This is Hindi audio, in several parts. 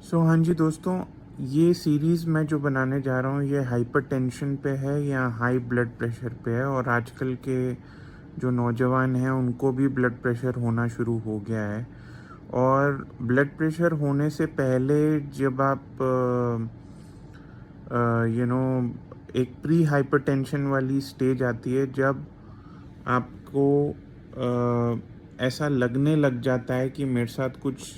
हाँ जी दोस्तों, ये सीरीज़ मैं जो बनाने जा रहा हूँ ये हाइपरटेंशन पे है या हाई ब्लड प्रेशर पे है। और आजकल के जो नौजवान हैं उनको भी ब्लड प्रेशर होना शुरू हो गया है। और ब्लड प्रेशर होने से पहले जब आप यू नो एक प्री हाइपरटेंशन वाली स्टेज आती है, जब आपको ऐसा लगने लग जाता है कि मेरे साथ कुछ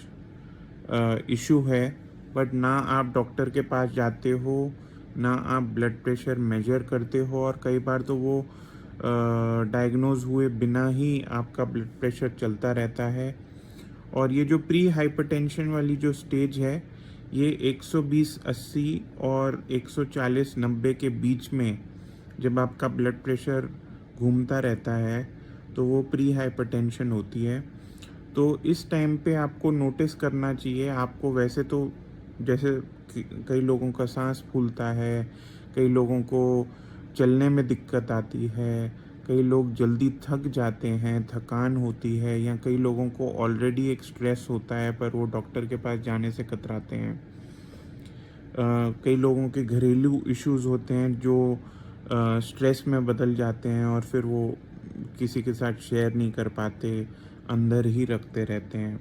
इशू है, बट ना आप डॉक्टर के पास जाते हो, ना आप ब्लड प्रेशर मेजर करते हो, और कई बार तो वो डायग्नोज हुए बिना ही आपका ब्लड प्रेशर चलता रहता है। और ये जो प्री हाइपरटेंशन वाली जो स्टेज है, ये 120/80 और 140/90 के बीच में जब आपका ब्लड प्रेशर घूमता रहता है, तो वो प्री हाइपरटेंशन होती है। तो इस टाइम पे आपको नोटिस करना चाहिए। आपको वैसे तो जैसे कई लोगों का सांस फूलता है, कई लोगों को चलने में दिक्कत आती है, कई लोग जल्दी थक जाते हैं, थकान होती है, या कई लोगों को ऑलरेडी एक स्ट्रेस होता है पर वो डॉक्टर के पास जाने से कतराते हैं। कई लोगों के घरेलू इश्यूज होते हैं जो स्ट्रेस में बदल जाते हैं और फिर वो किसी के साथ शेयर नहीं कर पाते, अंदर ही रखते रहते हैं।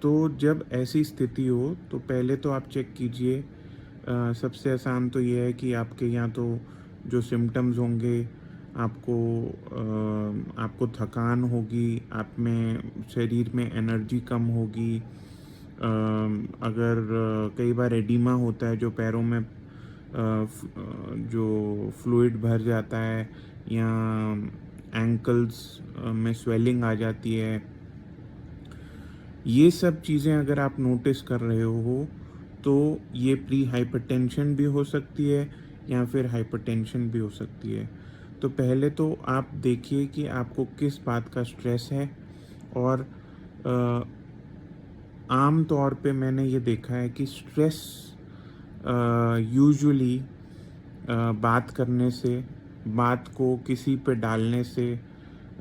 तो जब ऐसी स्थिति हो तो पहले तो आप चेक कीजिए। सबसे आसान तो ये है कि आपके यहाँ तो जो सिम्टम्स होंगे, आपको थकान होगी, आप में शरीर में एनर्जी कम होगी। अगर कई बार एडिमा होता है जो पैरों में जो फ्लूइड भर जाता है, या एंकल्स में स्वेलिंग आ जाती है। ये सब चीज़ें अगर आप नोटिस कर रहे हो तो ये प्री हाइपरटेंशन भी हो सकती है या फिर हाइपरटेंशन भी हो सकती है। तो पहले तो आप देखिए कि आपको किस बात का स्ट्रेस है। और आम तौर पे मैंने ये देखा है कि स्ट्रेस यूजुअली बात करने से, बात को किसी पे डालने से,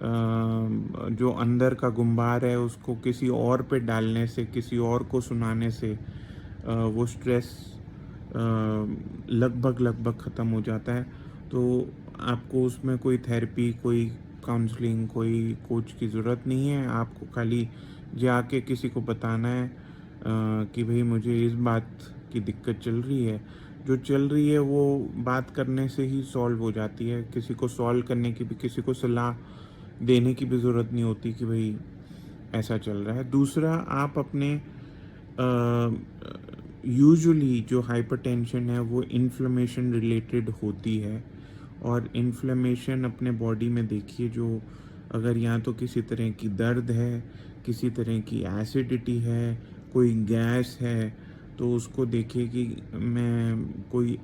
जो अंदर का गुब्बार है उसको किसी और पे डालने से, किसी और को सुनाने से वो स्ट्रेस लगभग लगभग ख़त्म हो जाता है। तो आपको उसमें कोई थेरेपी, कोई काउंसलिंग, कोई कोच की ज़रूरत नहीं है। आपको खाली जाके किसी को बताना है कि भाई मुझे इस बात की दिक्कत चल रही है। जो चल रही है वो बात करने से ही सॉल्व हो जाती है। किसी को सॉल्व करने की भी, किसी को सलाह देने की भी ज़रूरत नहीं होती कि भाई ऐसा चल रहा है। दूसरा, आप अपने यूजुअली जो हाइपरटेंशन है वो इन्फ्लेमेशन रिलेटेड होती है। और इन्फ्लेमेशन अपने बॉडी में देखिए, जो अगर या तो किसी तरह की दर्द है, किसी तरह की एसिडिटी है, कोई गैस है, तो उसको देखिए कि मैं कोई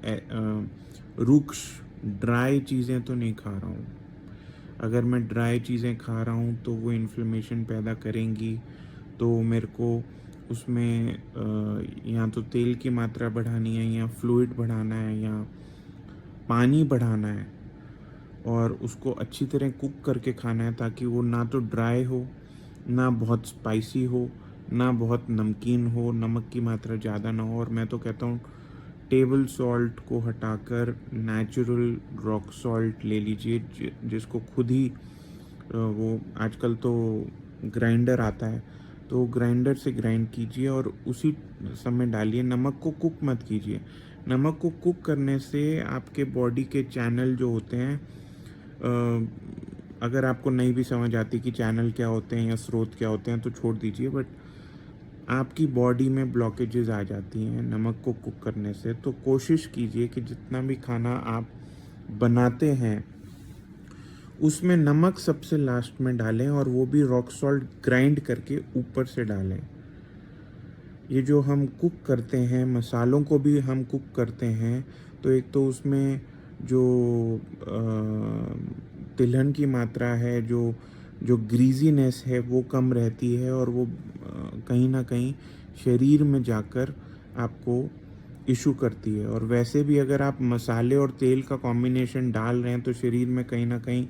रुक्ष ड्राई चीज़ें तो नहीं खा रहा हूँ। अगर मैं ड्राई चीज़ें खा रहा हूँ तो वो इन्फ्लेमेशन पैदा करेंगी। तो मेरे को उसमें या तो तेल की मात्रा बढ़ानी है, या फ्लूइड बढ़ाना है, या पानी बढ़ाना है, और उसको अच्छी तरह कुक करके खाना है ताकि वो ना तो ड्राई हो, ना बहुत स्पाइसी हो, ना बहुत नमकीन हो, नमक की मात्रा ज़्यादा ना हो। और मैं तो कहता हूँ टेबल सॉल्ट को हटाकर नेचुरल रॉक सॉल्ट ले लीजिए, जिसको खुद ही वो आजकल तो ग्राइंडर आता है, तो ग्राइंडर से ग्राइंड कीजिए और उसी समय डालिए। नमक को कुक मत कीजिए। नमक को कुक करने से आपके बॉडी के चैनल जो होते हैं, अगर आपको नहीं भी समझ आती कि चैनल क्या होते हैं या स्रोत क्या होते हैं तो छोड़ दीजिए, बट आपकी बॉडी में ब्लॉकेजेस आ जाती हैं नमक को कुक करने से। तो कोशिश कीजिए कि जितना भी खाना आप बनाते हैं उसमें नमक सबसे लास्ट में डालें, और वो भी रॉक सॉल्ट ग्राइंड करके ऊपर से डालें। ये जो हम कुक करते हैं, मसालों को भी हम कुक करते हैं, तो एक तो उसमें जो तिलहन की मात्रा है, जो जो ग्रीजीनेस है वो कम रहती है, और वो कहीं ना कहीं शरीर में जाकर आपको इशू करती है। और वैसे भी अगर आप मसाले और तेल का कॉम्बिनेशन डाल रहे हैं तो शरीर में कहीं ना कहीं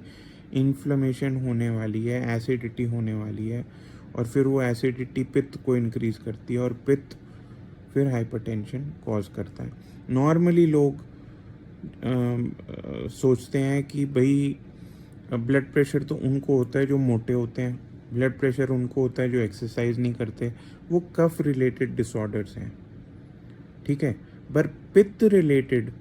इन्फ्लेमेशन होने वाली है, एसिडिटी होने वाली है, और फिर वो एसिडिटी पित्त को इंक्रीज़ करती है, और पित्त फिर हाइपरटेंशन कॉज करता है। नॉर्मली लोग सोचते हैं कि भाई ब्लड प्रेशर तो उनको होता है जो मोटे होते हैं, ब्लड प्रेशर उनको होता है जो एक्सरसाइज नहीं करते, वो कफ रिलेटेड डिसऑर्डर्स हैं, ठीक है। पर पित्त रिलेटेड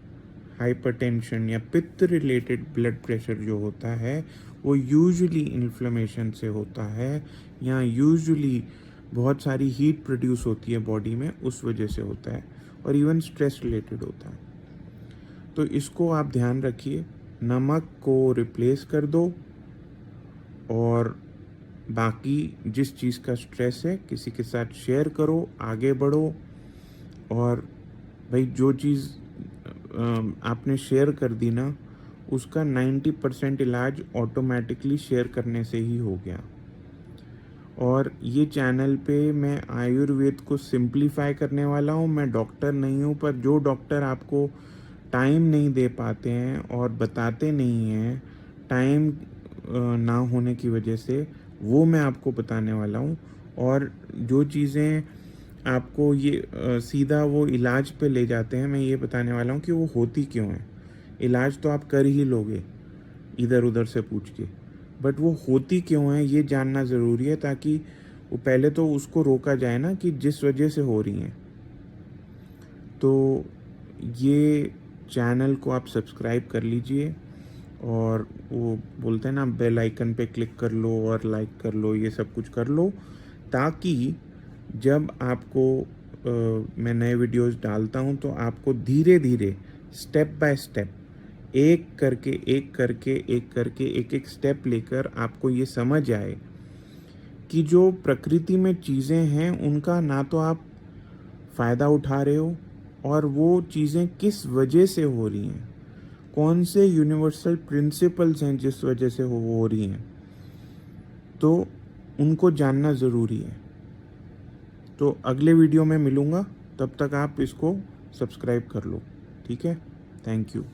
हाइपरटेंशन या पित्त रिलेटेड ब्लड प्रेशर जो होता है वो यूजुअली इन्फ्लेमेशन से होता है, या यूजुअली बहुत सारी हीट प्रोड्यूस होती है बॉडी में, उस वजह से होता है, और इवन स्ट्रेस रिलेटेड होता है। तो इसको आप ध्यान रखिए, नमक को रिप्लेस कर दो, और बाकी जिस चीज़ का स्ट्रेस है किसी के साथ शेयर करो, आगे बढ़ो। और भाई जो चीज़ आपने शेयर कर दी ना, उसका 90% इलाज ऑटोमेटिकली शेयर करने से ही हो गया। और ये चैनल पे मैं आयुर्वेद को सिंप्लीफाई करने वाला हूँ। मैं डॉक्टर नहीं हूँ, पर जो डॉक्टर आपको टाइम नहीं दे पाते हैं और बताते नहीं हैं, टाइम ना होने की वजह से, वो मैं आपको बताने वाला हूँ। और जो चीज़ें आपको ये सीधा वो इलाज पे ले जाते हैं, मैं ये बताने वाला हूँ कि वो होती क्यों है। इलाज तो आप कर ही लोगे इधर उधर से पूछ के, बट वो होती क्यों है ये जानना ज़रूरी है, ताकि वो पहले तो उसको रोका जाए ना कि जिस वजह से हो रही हैं। तो ये चैनल को आप सब्सक्राइब कर लीजिए, और वो बोलते हैं ना बेल आइकन पे क्लिक कर लो और लाइक कर लो, ये सब कुछ कर लो, ताकि जब आपको मैं नए वीडियोस डालता हूँ तो आपको धीरे धीरे स्टेप बाय स्टेप एक करके एक एक स्टेप लेकर आपको ये समझ आए कि जो प्रकृति में चीज़ें हैं उनका ना तो आप फ़ायदा उठा रहे हो, और वो चीज़ें किस वजह से हो रही हैं, कौन से यूनिवर्सल प्रिंसिपल्स हैं जिस वजह से वो हो रही हैं, तो उनको जानना ज़रूरी है। तो अगले वीडियो में मिलूँगा, तब तक आप इसको सब्सक्राइब कर लो, ठीक है। Thank you.